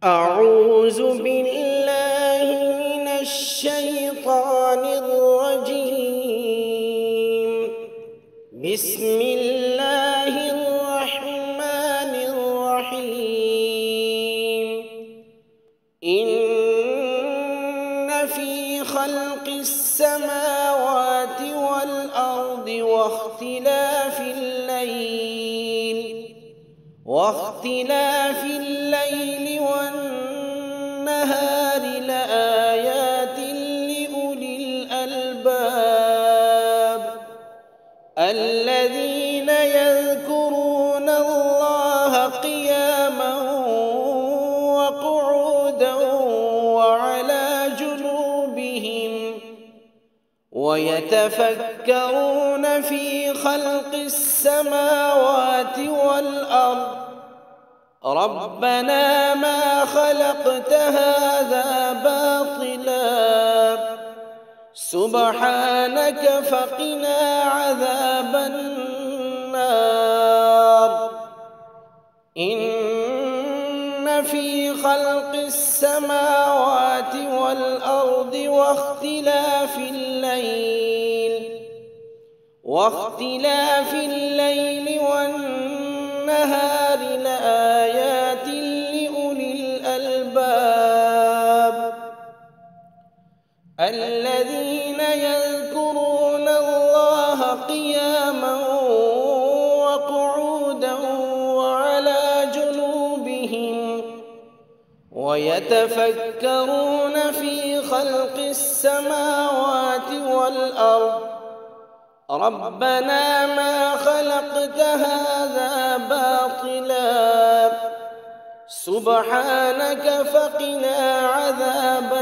أعوذ بالله من الشيطان الرجيم. بسم الله الرحمن الرحيم. إن في خلق السماوات والأرض واختلاف الليل والنهار لآيات لأولي الألباب الذين يذكرون الله قياما وقعودا وعلى جنوبهم ويتفكرون في خلق السماوات والأرض ربنا ما خلقت هذا باطلا سبحانك فقنا عذاب النار. إن في خلق السماوات والأرض واختلاف الليل والنهار لآيات لأولي الألباب الذين يذكرون الله قياما وقعودا وعلى جنوبهم ويتفكرون في خلق السماوات والأرض ربنا ما خلقت هذا باطلا سبحانك فقنا عذاب